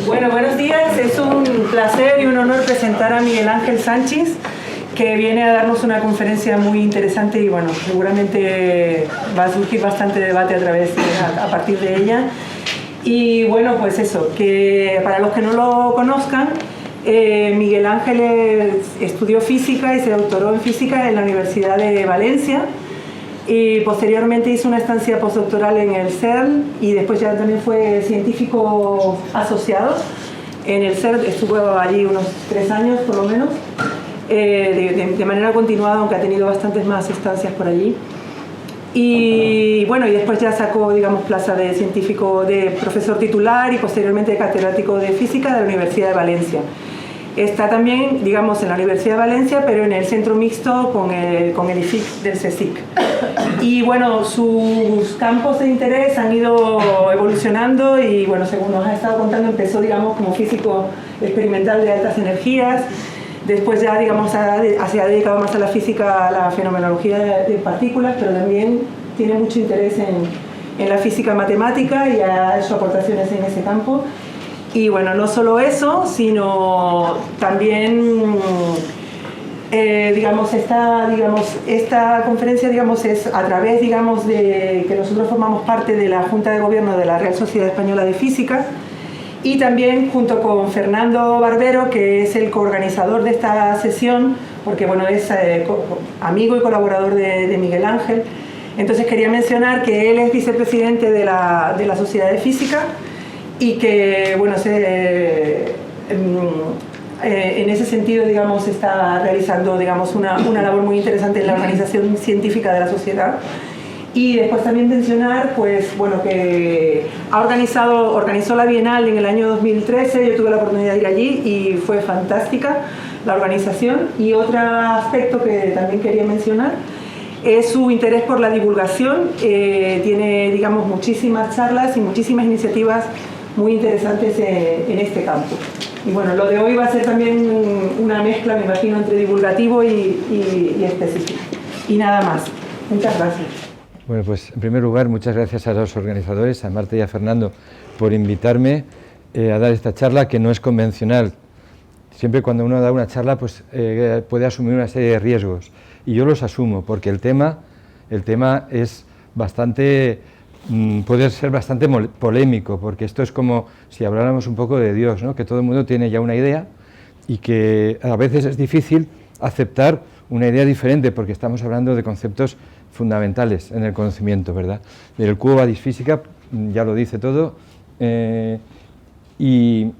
Bueno, buenos días. Es un placer y un honor presentar a Miguel Ángel Sanchis, que viene a darnos una conferencia muy interesante y bueno, seguramente va a surgir bastante debate a partir de ella. Y bueno, pues eso, que para los que no lo conozcan, Miguel Ángel estudió física y se doctoró en física en la Universidad de Valencia. Y posteriormente hizo una estancia postdoctoral en el CERN y después ya también fue científico asociado en el CERN. Estuvo allí unos 3 años por lo menos, de manera continuada, aunque ha tenido bastantes más estancias por allí. Y bueno, y después ya sacó, digamos, plaza de científico, de profesor titular y posteriormente de catedrático de física de la Universidad de Valencia. Está también, digamos, en la Universidad de Valencia, pero en el centro mixto con el IFIC del CSIC. Y bueno, sus campos de interés han ido evolucionando y bueno, según nos ha estado contando, empezó, digamos, como físico experimental de altas energías. Después ya, digamos, se ha dedicado más a la física, a la fenomenología de partículas, pero también tiene mucho interés en la física matemática y ha hecho aportaciones en ese campo. Y bueno, no solo eso, sino también, digamos, esta conferencia, digamos, es a través, digamos, de que nosotros formamos parte de la Junta de Gobierno de la Real Sociedad Española de Física y también junto con Fernando Barbero, que es el coorganizador de esta sesión, porque bueno, es amigo y colaborador de Miguel Ángel. Entonces quería mencionar que él es vicepresidente de la Sociedad de Física y que, bueno, en ese sentido, digamos, está realizando, digamos, una labor muy interesante en la organización científica de la sociedad. Y después también mencionar, pues, bueno, que organizó la Bienal en el año 2013, yo tuve la oportunidad de ir allí y fue fantástica la organización. Y otro aspecto que también quería mencionar es su interés por la divulgación. Tiene, digamos, muchísimas charlas y muchísimas iniciativas muy interesantes en este campo. Y bueno, lo de hoy va a ser también una mezcla, me imagino, entre divulgativo y específico. Y nada más. Muchas gracias. Bueno, pues en primer lugar, muchas gracias a los organizadores, a Marta y a Fernando, por invitarme a dar esta charla que no es convencional. Siempre cuando uno da una charla, pues puede asumir una serie de riesgos. Y yo los asumo, porque el tema es bastante... puede ser bastante polémico, porque esto es como si habláramos un poco de Dios, ¿no? Que todo el mundo tiene ya una idea y que a veces es difícil aceptar una idea diferente, porque estamos hablando de conceptos fundamentales en el conocimiento, ¿verdad? El Quo Vadis Física ya lo dice todo, y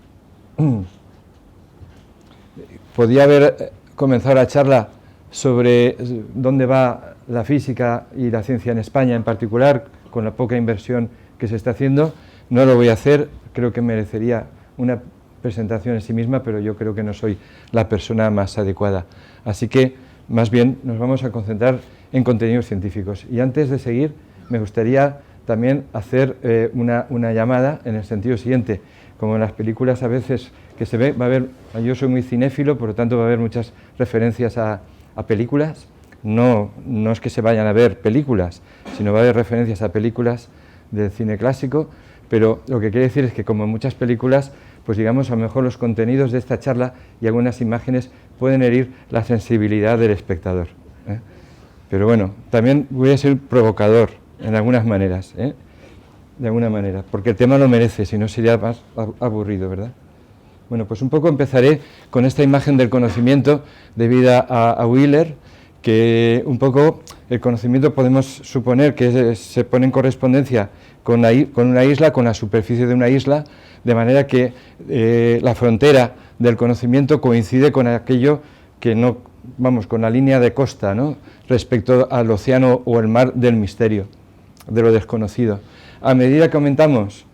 podía haber comenzado la charla sobre dónde va la física y la ciencia en España en particular, con la poca inversión que se está haciendo. No lo voy a hacer, creo que merecería una presentación en sí misma, pero yo creo que no soy la persona más adecuada. Así que, más bien, nos vamos a concentrar en contenidos científicos. Y antes de seguir, me gustaría también hacer una llamada en el sentido siguiente. Como en las películas a veces que se ve, va a haber, yo soy muy cinéfilo, por lo tanto va a haber muchas referencias a películas. No es que se vayan a ver películas, sino va a haber referencias a películas del cine clásico, pero lo que quiere decir es que como en muchas películas, pues digamos, a lo mejor los contenidos de esta charla y algunas imágenes pueden herir la sensibilidad del espectador, ¿eh? Pero bueno, también voy a ser provocador en algunas maneras, ¿eh? De alguna manera, porque el tema lo merece, si no sería más aburrido, ¿verdad? Bueno, pues un poco empezaré con esta imagen del conocimiento debida a Wheeler, que un poco el conocimiento podemos suponer que se pone en correspondencia con una isla, con la superficie de una isla, de manera que la frontera del conocimiento coincide con aquello que no, vamos, con la línea de costa, ¿no?, respecto al océano o el mar del misterio, de lo desconocido. A medida que aumentamos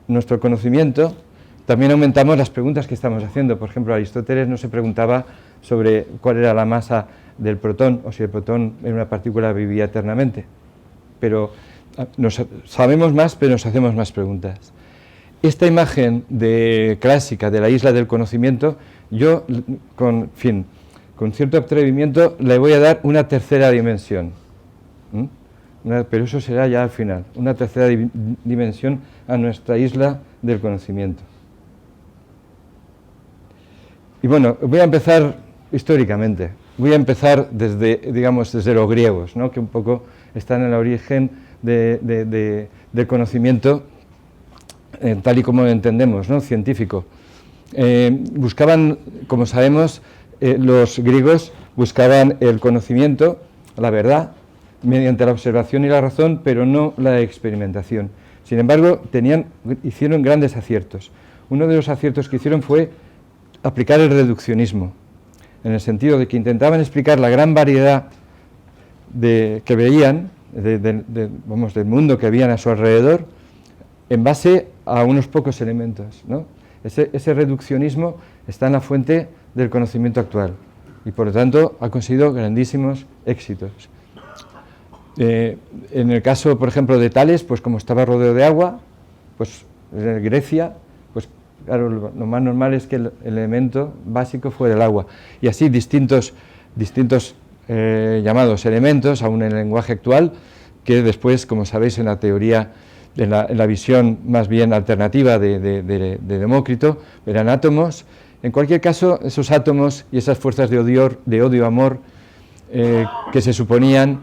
nuestro conocimiento, también aumentamos las preguntas que estamos haciendo. Por ejemplo, Aristóteles no se preguntaba sobre cuál era la masa del protón o si el protón en una partícula vivía eternamente. Pero sabemos más, pero nos hacemos más preguntas. Esta imagen clásica de la isla del conocimiento, yo con cierto atrevimiento le voy a dar una tercera dimensión. pero eso será ya al final, una tercera dimensión a nuestra isla del conocimiento. Y bueno, voy a empezar históricamente, voy a empezar desde, digamos, desde los griegos, ¿no?, que un poco están en el origen del conocimiento, tal y como lo entendemos, ¿no?, científico. Buscaban, como sabemos, los griegos buscaban el conocimiento, la verdad, mediante la observación y la razón, pero no la experimentación. Sin embargo, hicieron grandes aciertos. Uno de los aciertos que hicieron fue aplicar el reduccionismo, en el sentido de que intentaban explicar la gran variedad que veían, del mundo que veían a su alrededor, en base a unos pocos elementos, ¿no? Ese reduccionismo está en la fuente del conocimiento actual y, por lo tanto, ha conseguido grandísimos éxitos. En el caso, por ejemplo, de Tales, pues como estaba rodeado de agua, pues en Grecia, pues claro, lo más normal es que el elemento básico fuera el agua. Y así distintos llamados elementos, aún en el lenguaje actual, que después, como sabéis, en la teoría, en la visión más bien alternativa de Demócrito, eran átomos. En cualquier caso, esos átomos y esas fuerzas de odio-amor que se suponían,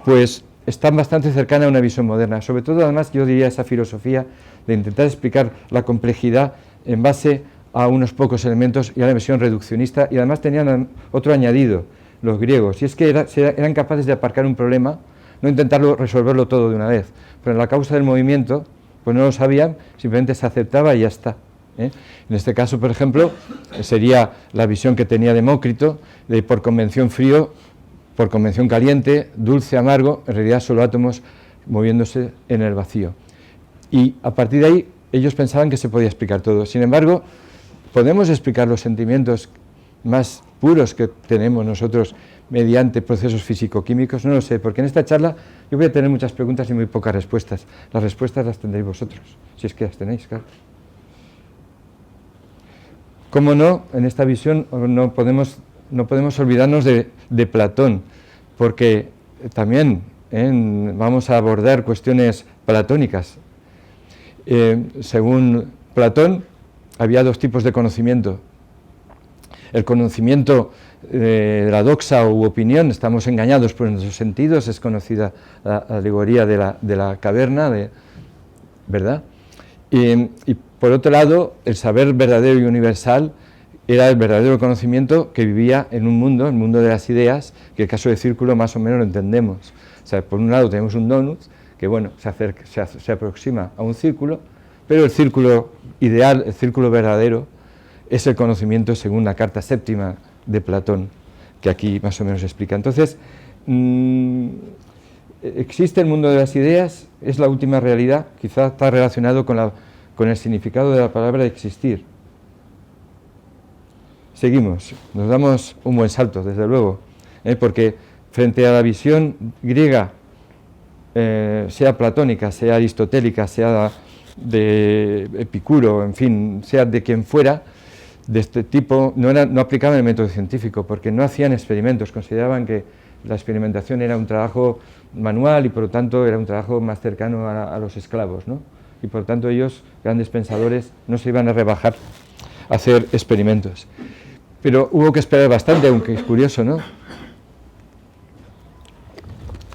pues están bastante cercanas a una visión moderna. Sobre todo, además, yo diría esa filosofía de intentar explicar la complejidad en base a unos pocos elementos y a la visión reduccionista, y además tenían otro añadido, los griegos, y es que eran capaces de aparcar un problema, no intentarlo resolverlo todo de una vez, pero en la causa del movimiento, pues no lo sabían, simplemente se aceptaba y ya está. En este caso, por ejemplo, sería la visión que tenía Demócrito, de por convención frío, por convención caliente, dulce, amargo, en realidad solo átomos moviéndose en el vacío. Y a partir de ahí, ellos pensaban que se podía explicar todo. Sin embargo, ¿podemos explicar los sentimientos más puros que tenemos nosotros mediante procesos físico-químicos? No lo sé, porque en esta charla yo voy a tener muchas preguntas y muy pocas respuestas. Las respuestas las tendréis vosotros, si es que las tenéis, claro. ¿Cómo no? En esta visión no podemos olvidarnos de Platón, porque también vamos a abordar cuestiones platónicas. Según Platón, había dos tipos de conocimiento. El conocimiento de la doxa u opinión, estamos engañados por nuestros sentidos, es conocida la alegoría de la caverna, ¿verdad? Y por otro lado, el saber verdadero y universal era el verdadero conocimiento que vivía en un mundo, el mundo de las ideas, que el caso de círculo más o menos lo entendemos. O sea, por un lado tenemos un donut, que bueno, se aproxima a un círculo, pero el círculo ideal, el círculo verdadero, es el conocimiento según la carta séptima de Platón, que aquí más o menos explica. Entonces, existe el mundo de las ideas, es la última realidad, quizá está relacionado con el significado de la palabra existir. Seguimos, nos damos un buen salto, desde luego, porque frente a la visión griega, sea platónica, sea aristotélica, sea de Epicuro, en fin, sea de quien fuera, de este tipo, no aplicaban el método científico, porque no hacían experimentos, consideraban que la experimentación era un trabajo manual y por lo tanto era un trabajo más cercano a los esclavos, ¿no? Y por lo tanto ellos, grandes pensadores, no se iban a rebajar a hacer experimentos. Pero hubo que esperar bastante, aunque es curioso, ¿no?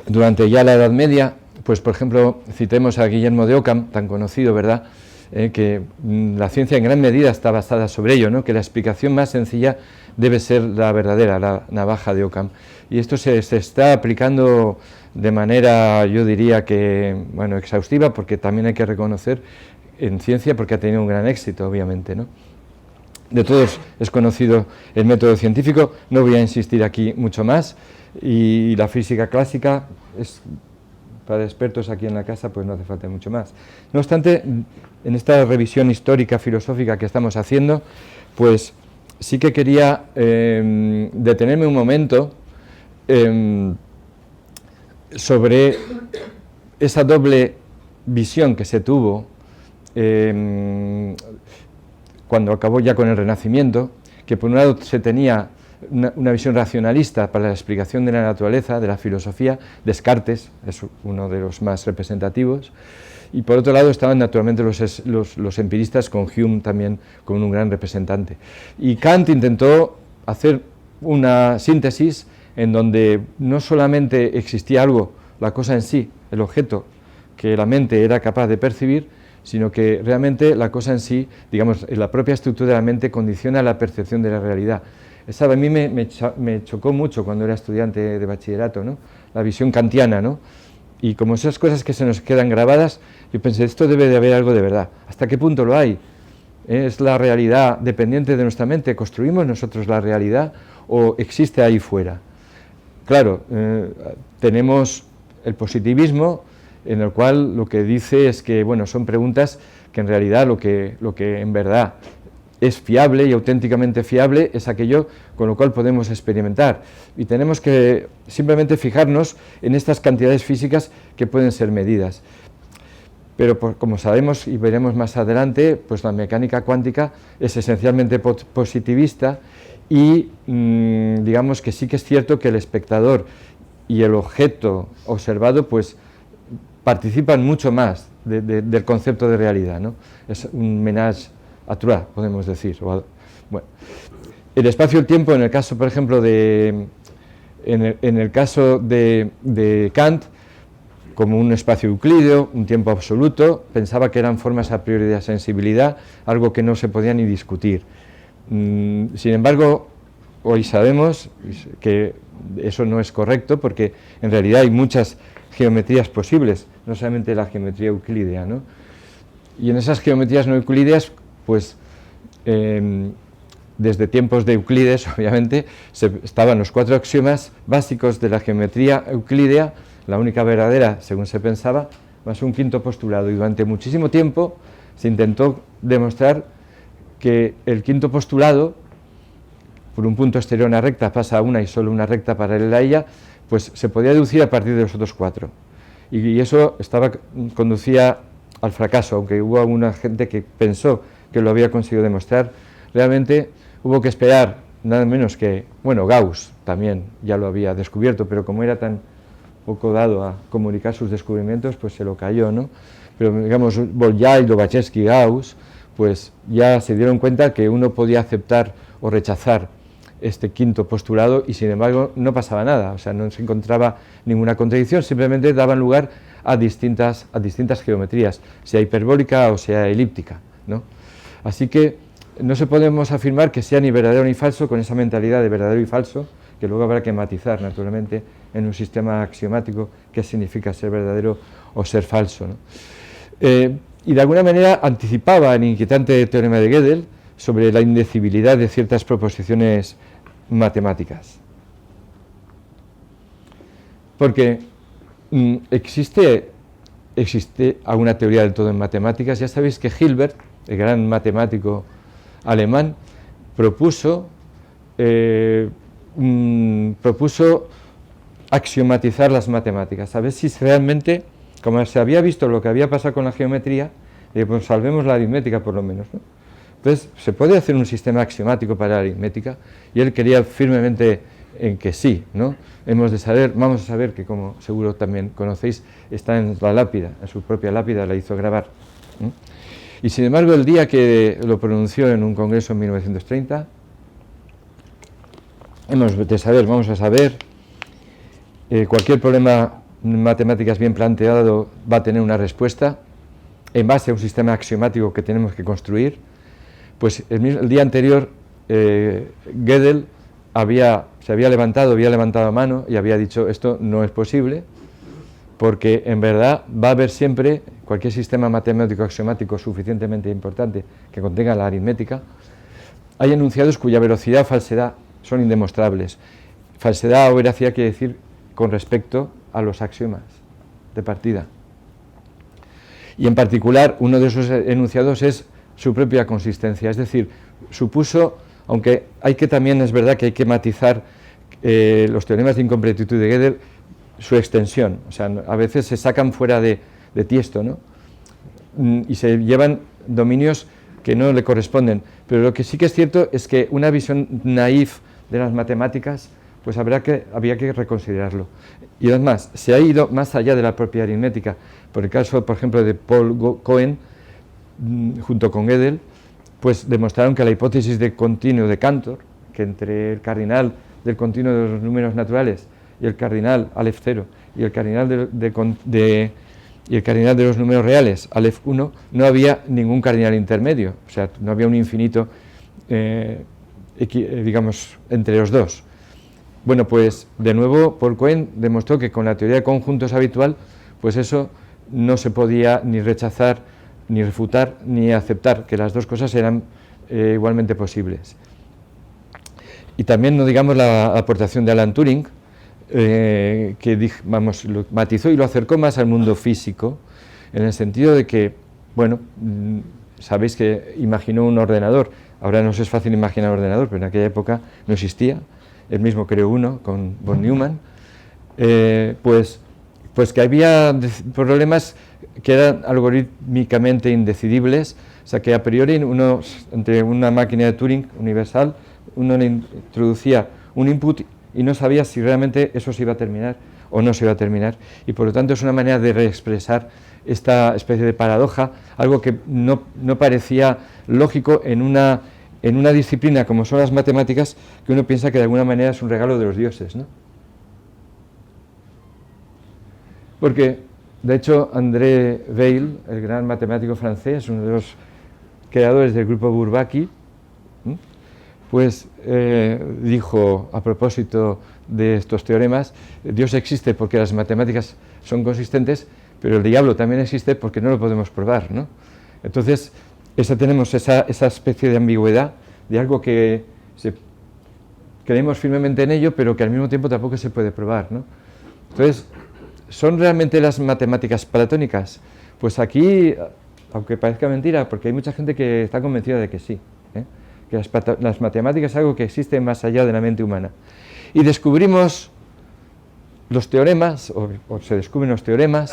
Durante ya la Edad Media, pues por ejemplo, citemos a Guillermo de Ockham, tan conocido, ¿verdad?, que la ciencia en gran medida está basada sobre ello, ¿no?, que la explicación más sencilla debe ser la verdadera, la navaja de Ockham. Y esto se está aplicando de manera, yo diría que, bueno, exhaustiva, porque también hay que reconocer en ciencia, porque ha tenido un gran éxito, obviamente, ¿no? De todos es conocido el método científico, no voy a insistir aquí mucho más, y la física clásica es, para expertos aquí en la casa, pues no hace falta mucho más. No obstante, en esta revisión histórica, filosófica que estamos haciendo, pues sí que quería detenerme un momento sobre esa doble visión que se tuvo cuando acabó ya con el Renacimiento, que por un lado se tenía una visión racionalista para la explicación de la naturaleza, de la filosofía. Descartes es uno de los más representativos. Y por otro lado estaban naturalmente los empiristas, con Hume también como un gran representante. Y Kant intentó hacer una síntesis en donde no solamente existía algo, la cosa en sí, el objeto que la mente era capaz de percibir, sino que realmente la cosa en sí, digamos, la propia estructura de la mente condiciona la percepción de la realidad. Esa a mí me chocó mucho cuando era estudiante de bachillerato, ¿no? La visión kantiana, ¿no? Y como esas cosas que se nos quedan grabadas, yo pensé, esto debe de haber algo de verdad. ¿Hasta qué punto lo hay? ¿Es la realidad dependiente de nuestra mente? ¿Construimos nosotros la realidad o existe ahí fuera? Claro, tenemos el positivismo, en el cual lo que dice es que, bueno, son preguntas que en realidad lo que en verdad es fiable y auténticamente fiable es aquello con lo cual podemos experimentar. Y tenemos que simplemente fijarnos en estas cantidades físicas que pueden ser medidas. Pero como sabemos y veremos más adelante, pues la mecánica cuántica es esencialmente positivista y digamos que sí que es cierto que el espectador y el objeto observado pues participan mucho más del concepto de realidad, ¿no? Es un ménage à trois, podemos decir. Bueno, el espacio y el tiempo, en el caso, por ejemplo, en el caso de Kant, como un espacio euclídeo, un tiempo absoluto, pensaba que eran formas a priori de sensibilidad, algo que no se podía ni discutir. Sin embargo, hoy sabemos que eso no es correcto, porque en realidad hay muchas geometrías posibles, no solamente la geometría euclídea, ¿no? Y en esas geometrías no euclídeas, pues desde tiempos de Euclides, obviamente, estaban los 4 axiomas básicos de la geometría euclídea, la única verdadera, según se pensaba, más un quinto postulado. Y durante muchísimo tiempo se intentó demostrar que el quinto postulado, por un punto exterior a una recta pasa a una y solo una recta paralela a ella, pues se podía deducir a partir de los otros 4. Y eso conducía al fracaso, aunque hubo alguna gente que pensó que lo había conseguido demostrar. Realmente hubo que esperar nada menos que, bueno, Gauss también ya lo había descubierto, pero como era tan poco dado a comunicar sus descubrimientos, pues se lo cayó, ¿no? Pero digamos, Bolyai, Lobachevsky, Gauss, pues ya se dieron cuenta que uno podía aceptar o rechazar este quinto postulado y sin embargo no pasaba nada, o sea, no se encontraba ninguna contradicción, simplemente daban lugar a distintas geometrías, sea hiperbólica o sea elíptica, ¿no? Así que no se podemos afirmar que sea ni verdadero ni falso con esa mentalidad de verdadero y falso, que luego habrá que matizar naturalmente en un sistema axiomático qué significa ser verdadero o ser falso, ¿no? Y de alguna manera anticipaba el inquietante teorema de Gödel sobre la indecibilidad de ciertas proposiciones matemáticas. Porque existe alguna teoría del todo en matemáticas. Ya sabéis que Hilbert, el gran matemático alemán, propuso axiomatizar las matemáticas, a ver si realmente, como se había visto lo que había pasado con la geometría, pues salvemos la aritmética por lo menos, ¿no? Entonces, se puede hacer un sistema axiomático para la aritmética, y él quería firmemente en que sí, ¿no? Vamos a saber que, como seguro también conocéis, está en la lápida, en su propia lápida la hizo grabar, ¿no? Y sin embargo, el día que lo pronunció en un congreso en 1930, vamos a saber, cualquier problema en matemáticas bien planteado va a tener una respuesta en base a un sistema axiomático que tenemos que construir. Pues el día anterior Gödel se había levantado la mano y había dicho esto no es posible, porque en verdad va a haber siempre cualquier sistema matemático axiomático suficientemente importante que contenga la aritmética. Hay enunciados cuya velocidad o falsedad son indemostrables. Falsedad o veracidad quiere decir con respecto a los axiomas de partida. Y en particular uno de esos enunciados es su propia consistencia, es decir, supuso, aunque también es verdad que hay que matizar los teoremas de incompletitud de Gödel, su extensión, o sea, a veces se sacan fuera de tiesto, ¿no? Y se llevan dominios que no le corresponden, pero lo que sí que es cierto es que una visión naif de las matemáticas, pues había que reconsiderarlo. Y además, se ha ido más allá de la propia aritmética. Por el caso, por ejemplo, de Paul Cohen, junto con Gödel, pues demostraron que la hipótesis de continuo de Cantor, que entre el cardinal del continuo de los números naturales y el cardinal Aleph 0 y el cardinal y el cardinal de los números reales, Aleph 1, no había ningún cardinal intermedio, o sea, no había un infinito, digamos, entre los dos. Bueno, pues de nuevo Paul Cohen demostró que con la teoría de conjuntos habitual, pues eso no se podía ni rechazar, ni refutar, ni aceptar, que las dos cosas eran igualmente posibles. Y también, no digamos, la aportación de Alan Turing, que lo matizó y lo acercó más al mundo físico, en el sentido de que, bueno, sabéis que imaginó un ordenador. Ahora nos es fácil imaginar un ordenador, pero en aquella época no existía. Él mismo creó uno con von Neumann. Pues que había problemas que eran algorítmicamente indecidibles, o sea que a priori entre una máquina de Turing universal uno le introducía un input y no sabía si realmente eso se iba a terminar o no se iba a terminar, y por lo tanto es una manera de reexpresar esta especie de paradoja, algo que no parecía lógico en una disciplina como son las matemáticas, que uno piensa que de alguna manera es un regalo de los dioses, ¿no? Porque, de hecho, André Weil, el gran matemático francés, uno de los creadores del grupo Bourbaki, pues dijo a propósito de estos teoremas: Dios existe porque las matemáticas son consistentes, pero el diablo también existe porque no lo podemos probar, ¿no? Entonces, tenemos esa especie de ambigüedad de algo que creemos firmemente en ello, pero que al mismo tiempo tampoco se puede probar, ¿no? Entonces, ¿son realmente las matemáticas platónicas? Pues aquí, aunque parezca mentira, porque hay mucha gente que está convencida de que sí, que las matemáticas es algo que existe más allá de la mente humana. Y descubrimos los teoremas, o se descubren los teoremas,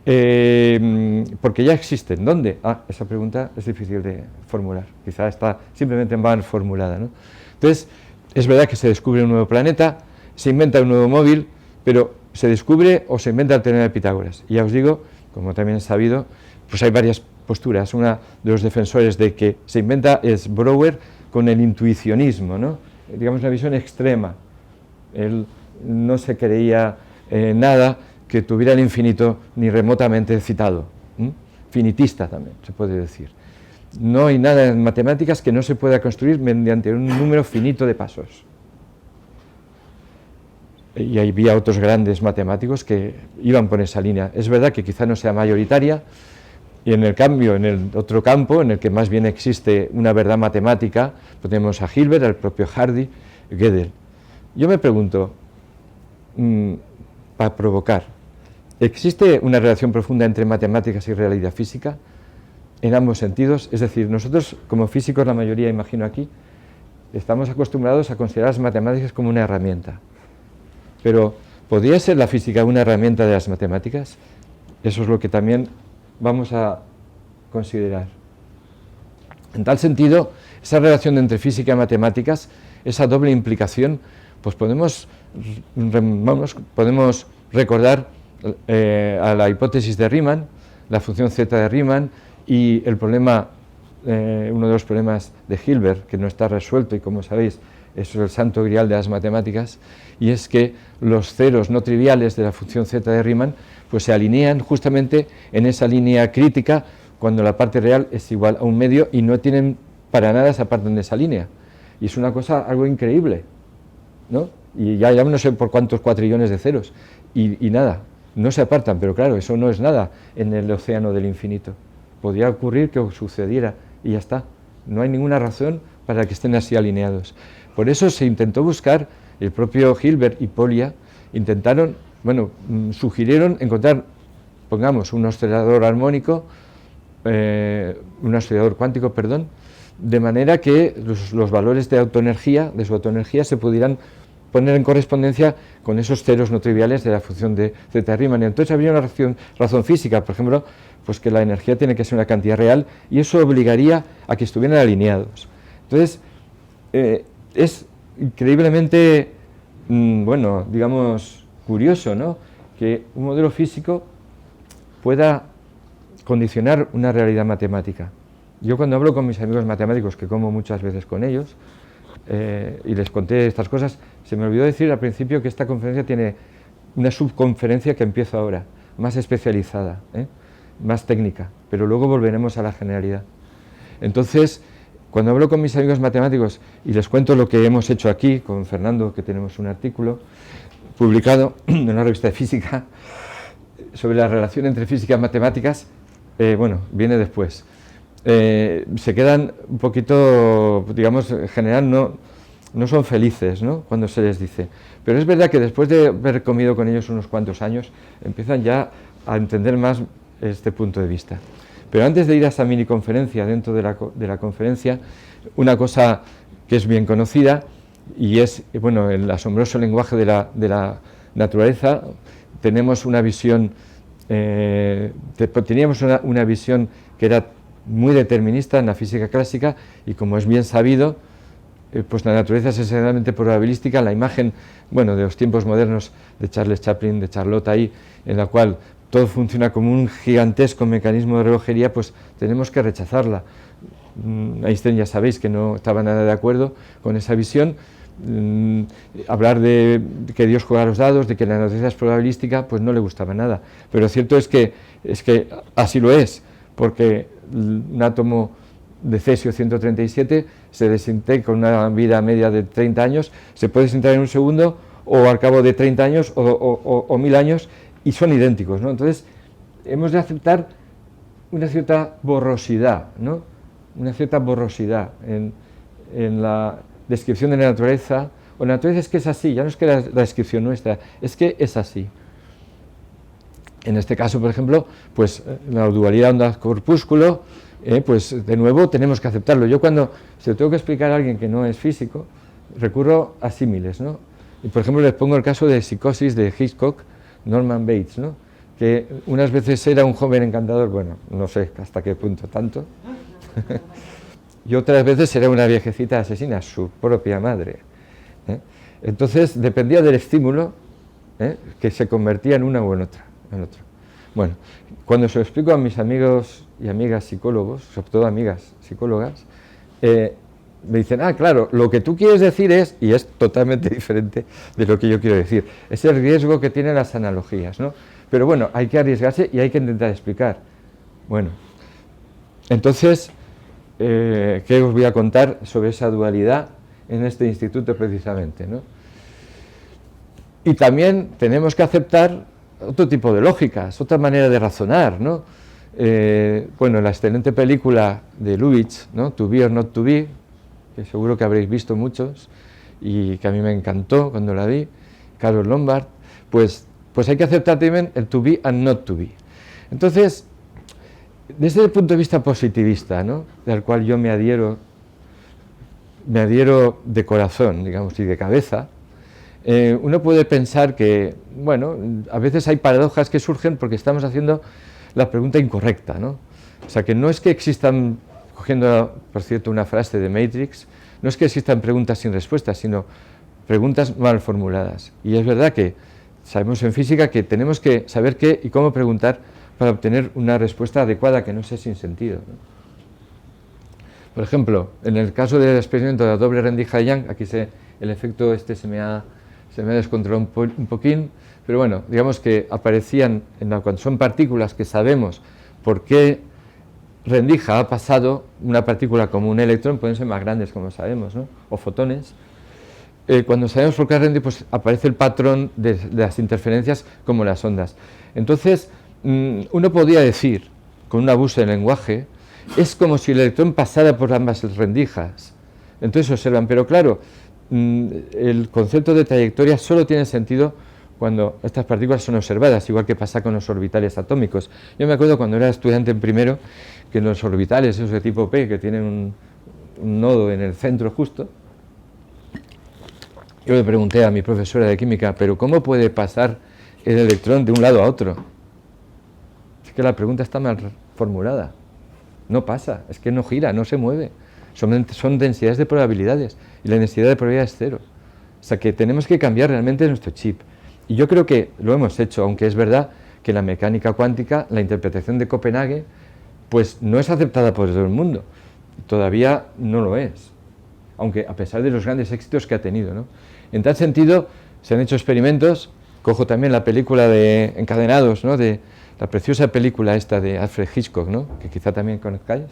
porque ya existen. ¿Dónde? Esa pregunta es difícil de formular, quizá está simplemente mal formulada, ¿no? Entonces, es verdad que se descubre un nuevo planeta, se inventa un nuevo móvil, pero se descubre o se inventa el teorema de Pitágoras. Y ya os digo, como también es sabido, pues hay varias posturas. Una de los defensores de que se inventa es Brouwer, con el intuicionismo, ¿no? Digamos una visión extrema. Él no se creía nada que tuviera el infinito ni remotamente citado. Finitista también, se puede decir. No hay nada en matemáticas que no se pueda construir mediante un número finito de pasos. Y había otros grandes matemáticos que iban por esa línea. Es verdad que quizá no sea mayoritaria, y en el cambio, en el otro campo, en el que más bien existe una verdad matemática, pues tenemos a Hilbert, al propio Hardy, Gödel. Yo me pregunto, para provocar, ¿existe una relación profunda entre matemáticas y realidad física? En ambos sentidos, es decir, nosotros como físicos, la mayoría imagino aquí, estamos acostumbrados a considerar las matemáticas como una herramienta. Pero, ¿podría ser la física una herramienta de las matemáticas? Eso es lo que también vamos a considerar. En tal sentido, esa relación entre física y matemáticas, esa doble implicación, pues podemos recordar a la hipótesis de Riemann, la función z de Riemann, y el problema, uno de los problemas de Hilbert, que no está resuelto, y como sabéis, eso es el santo grial de las matemáticas, y es que los ceros no triviales de la función z de Riemann pues se alinean justamente en esa línea crítica cuando la parte real es igual a un medio y no tienen para nada se apartan de esa línea. Y es una cosa, algo increíble, ¿no? Y ya no sé por cuántos cuatrillones de ceros, y nada, no se apartan, pero claro, eso no es nada en el océano del infinito. Podría ocurrir que sucediera y ya está. No hay ninguna razón para que estén así alineados. Por eso se intentó buscar, el propio Hilbert y Polya sugirieron encontrar, pongamos, un oscilador armónico, un oscilador cuántico, perdón, de manera que los valores de su autoenergía se pudieran poner en correspondencia con esos ceros no triviales de la función de z de Riemann. Y entonces habría una razón física, por ejemplo, pues que la energía tiene que ser una cantidad real, y eso obligaría a que estuvieran alineados. Entonces, es increíblemente, bueno, digamos, curioso, ¿no? Que un modelo físico pueda condicionar una realidad matemática. Yo cuando hablo con mis amigos matemáticos, que como muchas veces con ellos, y les conté estas cosas, se me olvidó decir al principio que esta conferencia tiene una subconferencia que empiezo ahora, más especializada, más técnica, pero luego volveremos a la generalidad. Entonces, cuando hablo con mis amigos matemáticos y les cuento lo que hemos hecho aquí, con Fernando, que tenemos un artículo publicado en una revista de física sobre la relación entre física y matemáticas, bueno, viene después. Se quedan un poquito, digamos, en general no son felices, ¿no?, cuando se les dice. Pero es verdad que después de haber comido con ellos unos cuantos años, empiezan ya a entender más este punto de vista. Pero antes de ir a esa mini conferencia, dentro de la conferencia, una cosa que es bien conocida, y es, bueno, el asombroso lenguaje de la naturaleza. Tenemos una visión, teníamos una visión que era muy determinista en la física clásica, y como es bien sabido, pues la naturaleza es esencialmente probabilística. La imagen, bueno, de los tiempos modernos de Charles Chaplin, de Charlotte ahí, en la cual todo funciona como un gigantesco mecanismo de relojería, pues tenemos que rechazarla. Einstein, ya sabéis que no estaba nada de acuerdo con esa visión. Hablar de que Dios juega a los dados, de que la naturaleza es probabilística, pues no le gustaba nada. Pero lo cierto es que así lo es, porque un átomo de cesio 137 se desintegra con una vida media de 30 años, se puede desintegrar en un segundo o al cabo de 30 años o 1000 años, y son idénticos, ¿no? Entonces hemos de aceptar una cierta borrosidad, ¿no?, una cierta borrosidad en la descripción de la naturaleza. O la naturaleza es que es así, ya no es que la descripción nuestra, es que es así. En este caso, por ejemplo, pues la dualidad onda-corpúsculo, pues de nuevo tenemos que aceptarlo. Yo cuando se lo tengo que explicar a alguien que no es físico, recurro a símiles, ¿no? Y por ejemplo les pongo el caso de Psicosis de Hitchcock, Norman Bates, ¿no?, que unas veces era un joven encantador, bueno, no sé hasta qué punto tanto, y otras veces era una viejecita asesina, su propia madre, ¿eh? Entonces dependía del estímulo, que se convertía en una o en otra. Bueno, cuando se lo explico a mis amigos y amigas psicólogos, sobre todo amigas psicólogas, me dicen, claro, lo que tú quieres decir es, y es totalmente diferente de lo que yo quiero decir, es el riesgo que tienen las analogías, ¿no? Pero bueno, hay que arriesgarse y hay que intentar explicar. Bueno, entonces, ¿qué os voy a contar sobre esa dualidad en este instituto precisamente, ¿no? Y también tenemos que aceptar otro tipo de lógicas, otra manera de razonar, ¿no? Bueno, la excelente película de Lubitsch, ¿no?, To Be or Not to Be, que seguro que habréis visto muchos y que a mí me encantó cuando la vi, Carlos Lombard, pues hay que aceptar también el to be and not to be. Entonces, desde el punto de vista positivista, ¿no?, del cual yo me adhiero de corazón, digamos, y de cabeza, uno puede pensar que, bueno, a veces hay paradojas que surgen porque estamos haciendo la pregunta incorrecta, ¿no? O sea, que no es que existan, cogiendo, por cierto, una frase de Matrix, no es que existan preguntas sin respuestas, sino preguntas mal formuladas. Y es verdad que sabemos en física que tenemos que saber qué y cómo preguntar para obtener una respuesta adecuada, que no sea sin sentido, ¿no? Por ejemplo, en el caso del experimento de la doble rendija de Young, aquí el efecto se me ha descontrolado un poquín, pero bueno, digamos que aparecían, cuando son partículas que sabemos por qué rendija ha pasado, una partícula como un electrón, pueden ser más grandes, como sabemos, ¿no?, o fotones. Cuando sabemos por qué rendija, pues aparece el patrón de las interferencias como las ondas. Entonces, uno podría decir, con un abuso de lenguaje, es como si el electrón pasara por ambas rendijas. Entonces observan, pero claro, el concepto de trayectoria solo tiene sentido cuando estas partículas son observadas, igual que pasa con los orbitales atómicos. Yo me acuerdo cuando era estudiante en primero, que en los orbitales, esos de tipo P, que tienen un nodo en el centro justo, yo le pregunté a mi profesora de química, pero ¿cómo puede pasar el electrón de un lado a otro? Es que la pregunta está mal formulada. No pasa, es que no gira, no se mueve. Son densidades de probabilidades. y la densidad de probabilidad es 0. O sea que tenemos que cambiar realmente nuestro chip. Y yo creo que lo hemos hecho, aunque es verdad que la mecánica cuántica, la interpretación de Copenhague, pues no es aceptada por todo el mundo. Todavía no lo es, aunque a pesar de los grandes éxitos que ha tenido, ¿no? En tal sentido, se han hecho experimentos. Cojo también la película de Encadenados, ¿no?, de la preciosa película esta de Alfred Hitchcock, ¿no?, que quizá también conozcáis,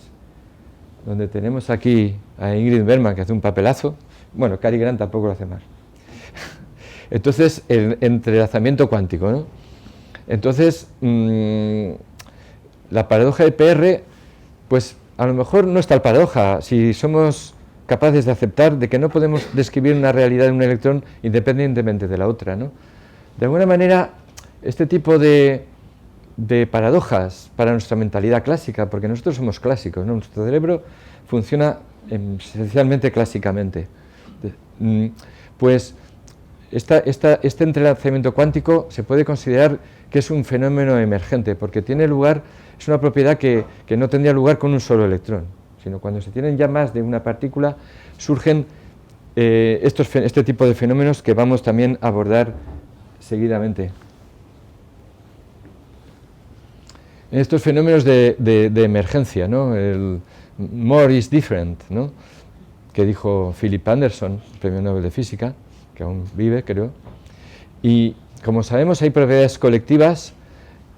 donde tenemos aquí a Ingrid Bergman, que hace un papelazo. Bueno, Cary Grant tampoco lo hace mal. Entonces, el entrelazamiento cuántico, ¿no? Entonces, la paradoja de PR, pues a lo mejor no es tal paradoja, si somos capaces de aceptar de que no podemos describir una realidad de un electrón independientemente de la otra, ¿no? De alguna manera, este tipo de paradojas para nuestra mentalidad clásica, porque nosotros somos clásicos, ¿no? Nuestro cerebro funciona esencialmente clásicamente. Pues este entrelazamiento cuántico se puede considerar que es un fenómeno emergente, porque tiene lugar, es una propiedad que no tendría lugar con un solo electrón, sino cuando se tienen ya más de una partícula, surgen este tipo de fenómenos que vamos también a abordar seguidamente. Estos fenómenos de emergencia, ¿no?, el more is different, ¿no?, que dijo Philip Anderson, premio Nobel de Física, que aún vive, creo. Y como sabemos, hay propiedades colectivas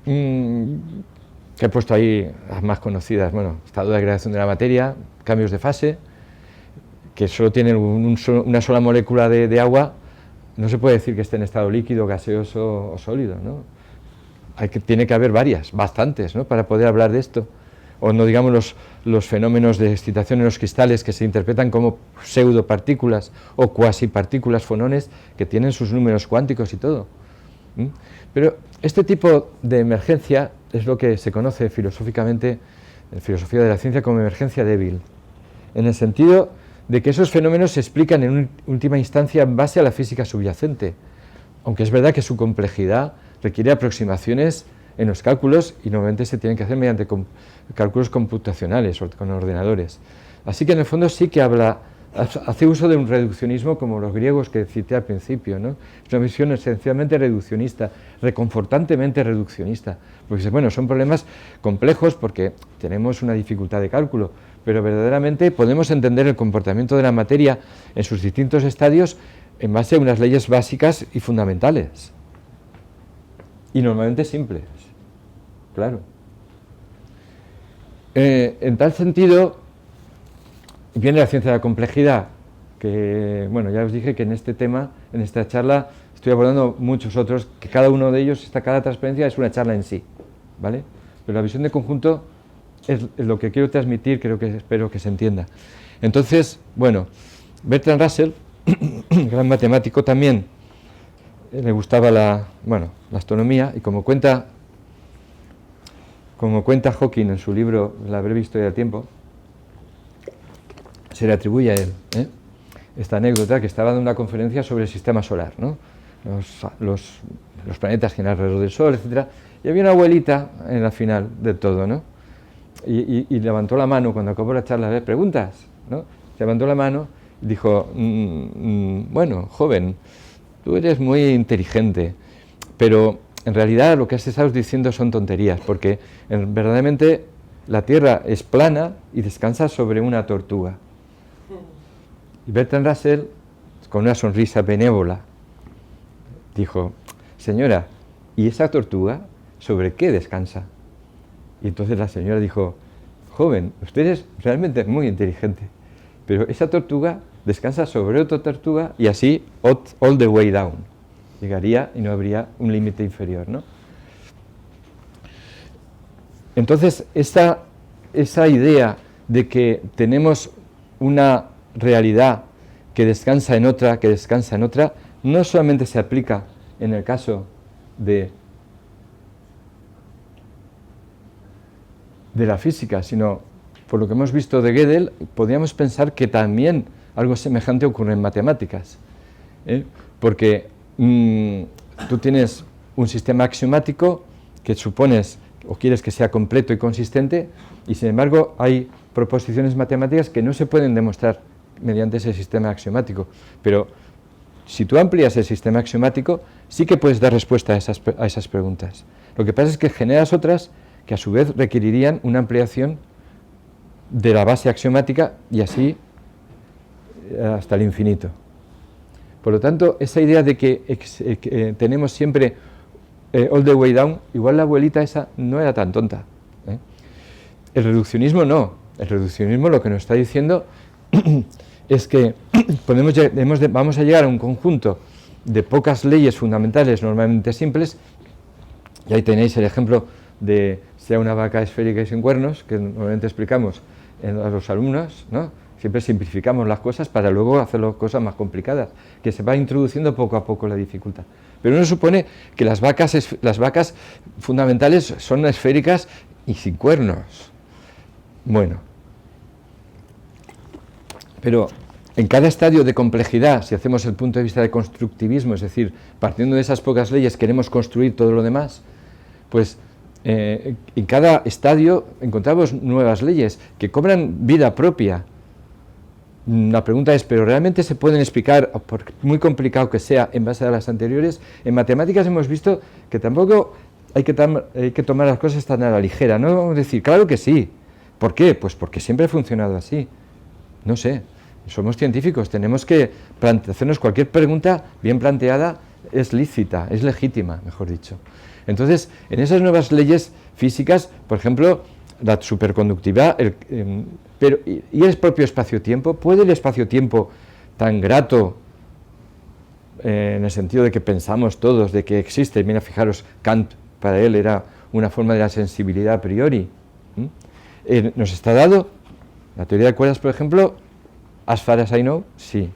que he puesto ahí las más conocidas. Bueno, estado de degradación de la materia, cambios de fase, que solo tienen una sola molécula de agua. No se puede decir que esté en estado líquido, gaseoso o sólido, ¿no? Tiene que haber varias, bastantes, ¿no?, para poder hablar de esto. O no digamos los fenómenos de excitación en los cristales, que se interpretan como pseudopartículas o cuasipartículas, fonones, que tienen sus números cuánticos y todo. Pero este tipo de emergencia es lo que se conoce filosóficamente, en filosofía de la ciencia, como emergencia débil, en el sentido de que esos fenómenos se explican en última instancia en base a la física subyacente, aunque es verdad que su complejidad requiere aproximaciones en los cálculos y normalmente se tienen que hacer mediante cálculos computacionales o con ordenadores. Así que en el fondo sí que hace uso de un reduccionismo como los griegos que cité al principio, ¿no? Es una visión esencialmente reduccionista, reconfortantemente reduccionista, porque bueno, son problemas complejos porque tenemos una dificultad de cálculo, pero verdaderamente podemos entender el comportamiento de la materia en sus distintos estadios en base a unas leyes básicas y fundamentales, y normalmente simples, claro. En tal sentido, viene la ciencia de la complejidad, que, bueno, ya os dije que en este tema, en esta charla, estoy abordando muchos otros, que cada uno de ellos, cada transparencia es una charla en sí, ¿vale? Pero la visión de conjunto es lo que quiero transmitir, espero que se entienda. Entonces, bueno, Bertrand Russell, gran matemático también, le gustaba la astronomía, y como cuenta Hawking en su libro La breve historia del tiempo, se le atribuye a él esta anécdota, que estaba dando una conferencia sobre el sistema solar, ¿no?, los planetas que giran alrededor del Sol, etcétera, y había una abuelita en la final de todo, ¿no?, y levantó la mano cuando acabó la charla. ¿Preguntas?, ¿no? Levantó la mano y dijo, bueno, joven, tú eres muy inteligente, pero en realidad lo que has estado diciendo son tonterías, porque verdaderamente la Tierra es plana y descansa sobre una tortuga. Y Bertrand Russell, con una sonrisa benévola, dijo, señora, ¿y esa tortuga sobre qué descansa? Y entonces la señora dijo, joven, usted es realmente muy inteligente, pero esa tortuga descansa sobre otra tortuga y así all the way down. Llegaría y no habría un límite inferior, ¿no? Entonces, esa idea de que tenemos una realidad que descansa en otra, no solamente se aplica en el caso de la física, sino, por lo que hemos visto de Gödel, podríamos pensar que también algo semejante ocurre en matemáticas, porque tú tienes un sistema axiomático que supones o quieres que sea completo y consistente, y sin embargo hay proposiciones matemáticas que no se pueden demostrar mediante ese sistema axiomático. Pero si tú amplías el sistema axiomático, sí que puedes dar respuesta a esas preguntas. Lo que pasa es que generas otras que a su vez requerirían una ampliación de la base axiomática y así hasta el infinito. Por lo tanto, esa idea de que tenemos siempre all the way down, igual la abuelita esa no era tan tonta. El reduccionismo no. El reduccionismo lo que nos está diciendo es que vamos a llegar a un conjunto de pocas leyes fundamentales normalmente simples, y ahí tenéis el ejemplo de sea una vaca esférica y sin cuernos, que normalmente explicamos a los alumnos, ¿no? Siempre simplificamos las cosas para luego hacer las cosas más complicadas, que se va introduciendo poco a poco la dificultad. Pero uno supone que las vacas fundamentales son esféricas y sin cuernos. Bueno, pero en cada estadio de complejidad, si hacemos el punto de vista de constructivismo, es decir, partiendo de esas pocas leyes queremos construir todo lo demás, pues en cada estadio encontramos nuevas leyes que cobran vida propia. La pregunta es, ¿pero realmente se pueden explicar, por muy complicado que sea, en base a las anteriores? En matemáticas hemos visto que tampoco hay que tomar las cosas tan a la ligera, ¿no? Decir, claro que sí. ¿Por qué? Pues porque siempre ha funcionado así. No sé, somos científicos, tenemos que hacernos cualquier pregunta bien planteada, es lícita, es legítima, mejor dicho. Entonces, en esas nuevas leyes físicas, por ejemplo, la superconductividad, pero ¿y el propio espacio-tiempo? ¿Puede el espacio-tiempo tan grato, en el sentido de que pensamos todos, de que existe? Mira, fijaros, Kant, para él era una forma de la sensibilidad a priori. ¿Nos está dado? La teoría de cuerdas, por ejemplo, as far as I know, sí.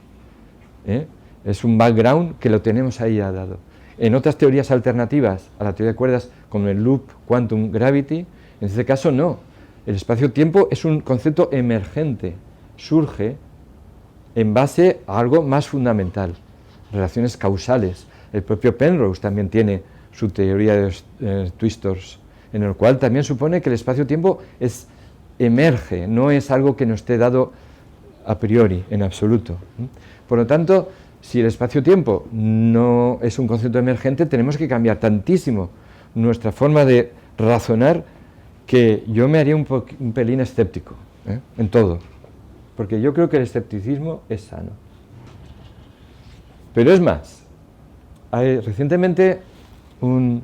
Es un background que lo tenemos ahí ya dado. En otras teorías alternativas a la teoría de cuerdas, como el loop quantum gravity, en este caso no. El espacio-tiempo es un concepto emergente, surge en base a algo más fundamental, relaciones causales. El propio Penrose también tiene su teoría de los twistors, en el cual también supone que el espacio-tiempo emerge, no es algo que nos esté dado a priori, en absoluto. Por lo tanto, si el espacio-tiempo no es un concepto emergente, tenemos que cambiar tantísimo nuestra forma de razonar que yo me haría un pelín escéptico, en todo, porque yo creo que el escepticismo es sano. Pero es más, recientemente un